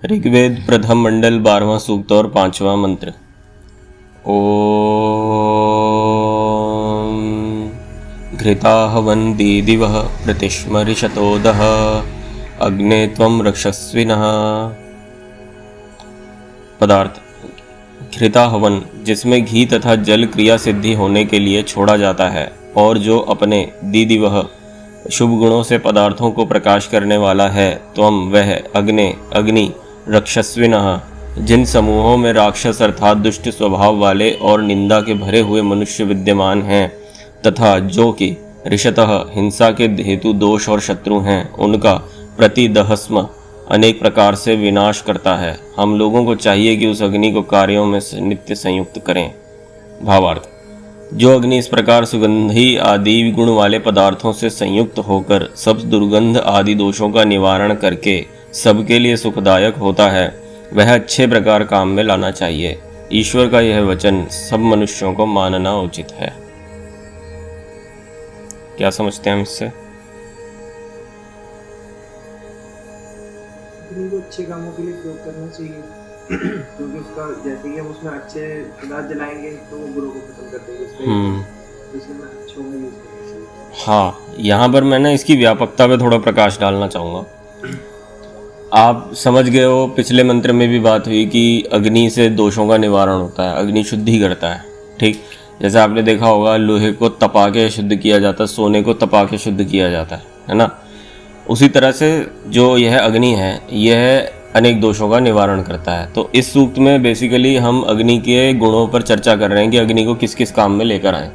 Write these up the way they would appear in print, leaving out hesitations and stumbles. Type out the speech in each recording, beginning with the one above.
ऋग्वेद प्रथम मंडल 12वां सूक्त और 5वां मंत्र। ओम घृताहवन् दीदिवः प्रतिष्म रिषतोदः अग्ने त्वं रक्षस्विनः। पदार्थ घृताहवन, जिसमें घी तथा जल क्रिया सिद्धि होने के लिए छोड़ा जाता है और जो अपने दीदिवः शुभ गुणों से पदार्थों को प्रकाश करने वाला है। त्वम, वह, अग्नि रक्षस्विनः, जिन समूहों में राक्षस अर्थात दुष्ट स्वभाव वाले और निंदा के भरे हुए मनुष्य विद्यमान हैं तथा जो कि रिषतः हिंसा के हेतु दोष और शत्रु हैं, उनका प्रतिदहस्म अनेक प्रकार से विनाश करता है। हम लोगों को चाहिए कि उस अग्नि को कार्यों में नित्य संयुक्त करें। भावार्थ, जो अग्नि इस प्रकार सुगंधी आदि गुण वाले पदार्थों से संयुक्त होकर सब दुर्गंध आदि दोषों का निवारण करके सबके लिए सुखदायक होता है, वह अच्छे प्रकार काम में लाना चाहिए। ईश्वर का यह वचन सब मनुष्यों को मानना उचित है। क्या समझते हैं हम इससे? अग्नि को अच्छे कामों के लिए प्रयोग करना चाहिए क्योंकि उसका जैसे ही हम उसमें अच्छे पदार्थ जलाएंगे तो वो बुरों को खत्म कर देंगे। उसमें अच्छों में यूज करना चाहिए। हाँ, यहाँ पर मैं ना इसकी व्यापकता पे थोड़ा प्रकाश डालना चाहूँगा। आप समझ गए हो, पिछले मंत्र में भी बात हुई कि अग्नि से दोषों का निवारण होता है, अग्नि शुद्धि करता है। ठीक, जैसे आपने देखा होगा लोहे को तपा के शुद्ध किया जाता है, सोने को तपा के शुद्ध किया जाता है ना। उसी तरह से जो यह अग्नि है यह अनेक दोषों का निवारण करता है। तो इस सूक्त में बेसिकली हम अग्नि के गुणों पर चर्चा कर रहे हैं कि अग्नि को किस किस काम में लेकर आएँ।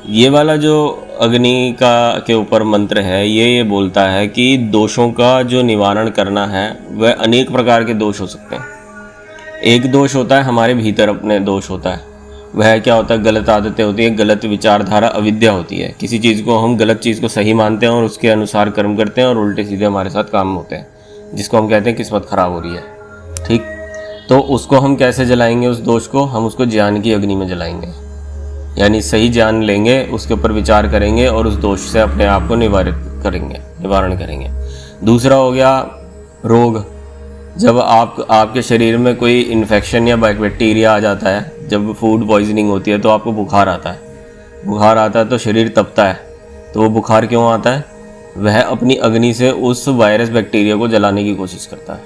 ये वाला जो अग्नि का के ऊपर मंत्र है ये बोलता है कि दोषों का जो निवारण करना है वह अनेक प्रकार के दोष हो सकते हैं। एक दोष होता है हमारे भीतर अपने दोष होता है, वह क्या होता है, गलत आदतें होती हैं, गलत विचारधारा, अविद्या होती है। किसी चीज़ को हम गलत चीज़ को सही मानते हैं और उसके अनुसार कर्म करते हैं और उल्टे सीधे हमारे साथ काम होते हैं, जिसको हम कहते हैं किस्मत खराब हो रही है। ठीक, तो उसको हम कैसे जलाएंगे उस दोष को? हम उसको ज्ञान की अग्नि में जलाएंगे, यानी सही ज्ञान लेंगे, उसके ऊपर विचार करेंगे और उस दोष से अपने आप को निवारण करेंगे। दूसरा हो गया रोग। जब आपके शरीर में कोई इन्फेक्शन या बैक्टीरिया आ जाता है, जब फूड पॉइजनिंग होती है तो आपको बुखार आता है तो शरीर तपता है। तो वो बुखार क्यों आता है? वह अपनी अग्नि से उस वायरस बैक्टीरिया को जलाने की कोशिश करता है।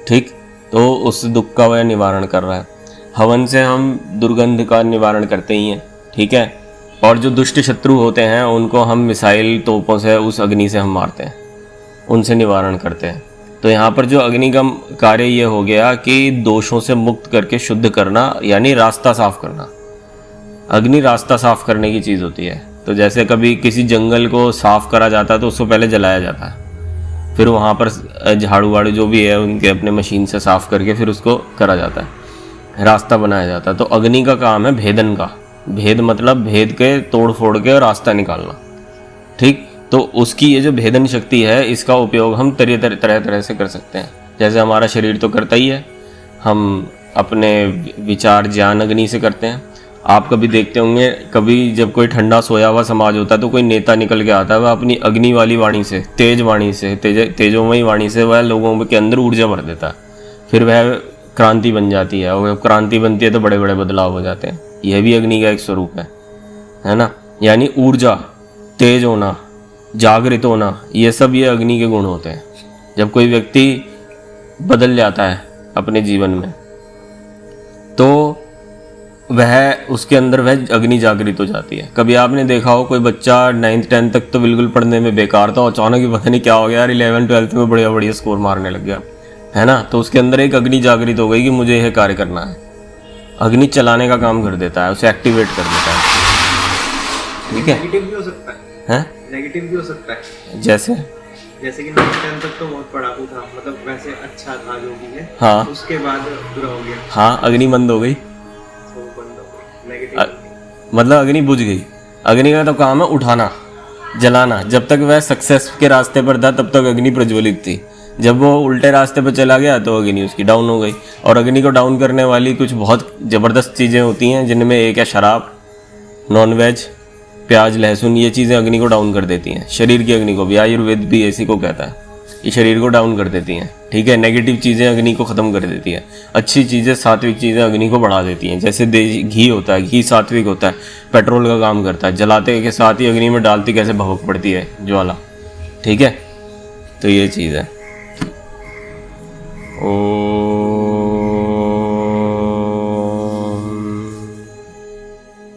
ठीक, तो उस दुख का वह निवारण कर रहा है। हवन से हम दुर्गंध का निवारण करते ही हैं, ठीक है। और जो दुष्ट शत्रु होते हैं उनको हम मिसाइल तोपों से उस अग्नि से हम मारते हैं, उनसे निवारण करते हैं। तो यहाँ पर जो अग्नि का कार्य ये हो गया कि दोषों से मुक्त करके शुद्ध करना, यानी रास्ता साफ करना। अग्नि रास्ता साफ करने की चीज़ होती है। तो जैसे कभी किसी जंगल को साफ करा जाता है तो उसको पहले जलाया जाता है, फिर वहाँ पर झाड़ू वाड़ू जो भी है उनके अपने मशीन से साफ करके फिर उसको करा जाता है, रास्ता बनाया जाता है। तो अग्नि का काम है भेदन का। भेद मतलब भेद के तोड़ फोड़ के रास्ता निकालना। ठीक, तो उसकी ये जो भेदन शक्ति है इसका उपयोग हम तरह से कर सकते हैं। जैसे हमारा शरीर तो करता ही है, हम अपने विचार ज्ञान अग्नि से करते हैं। आप कभी देखते होंगे, कभी जब कोई ठंडा सोया हुआ समाज होता है तो कोई नेता निकल के आता है, वह अपनी अग्नि वाली वाणी से, तेजोमयी वाणी से वह लोगों के अंदर ऊर्जा भर देता है। फिर वह क्रांति बन जाती है, और क्रांति बनती है तो बड़े बड़े बदलाव हो जाते हैं। यह भी अग्नि का एक स्वरूप है ना। यानी ऊर्जा, तेज होना, जागृत होना, ये सब ये अग्नि के गुण होते हैं। जब कोई व्यक्ति बदल जाता है अपने जीवन में तो वह उसके अंदर वह अग्नि जागृत हो जाती है। कभी आपने देखा हो कोई बच्चा 9th 10th तक तो बिल्कुल पढ़ने में बेकार था, अचानक ही पता नहीं क्या हो गया यार 11th 12th में बढ़िया बढ़िया स्कोर मारने लग गया, है ना। तो उसके अंदर एक अग्नि जागृत हो गई कि मुझे यह कार्य करना है। अग्नि चलाने का काम कर देता है, उसे एक्टिवेट कर देता है। ठीक है, नेगेटिव भी हो सकता है, नेगेटिव भी हो सकता है। जैसे कि 9th 10th तक तो बहुत पढ़ाकू था, मतलब वैसे अच्छा था जो भी है। हाँ, उसके बाद बुरा हो गया। हाँ, अग्नि बंद हो गई, मतलब अग्नि बुझ गई। अग्नि का तो काम है उठाना, जलाना। जब तक वह सक्सेस के रास्ते पर था तब तक अग्नि प्रज्वलित थी। जब वो उल्टे रास्ते पर चला गया तो अग्नि उसकी डाउन हो गई। और अग्नि को डाउन करने वाली कुछ बहुत ज़बरदस्त चीज़ें होती हैं, जिनमें एक है शराब, नॉनवेज, प्याज, लहसुन। ये चीज़ें अग्नि को डाउन कर देती हैं, शरीर की अग्नि को भी। आयुर्वेद भी इसी को कहता है। ये शरीर को डाउन कर देती हैं, ठीक है। नेगेटिव चीज़ें अग्नि को ख़त्म कर देती हैं, अच्छी चीज़ें सात्विक चीज़ें अग्नि को बढ़ा देती हैं। जैसे घी होता है, घी सात्विक होता है, पेट्रोल का काम करता है, जलाते के साथ ही अग्नि में डालती कैसे भभक पड़ती है ज्वाला, ठीक है। तो ये चीज़ है। ओ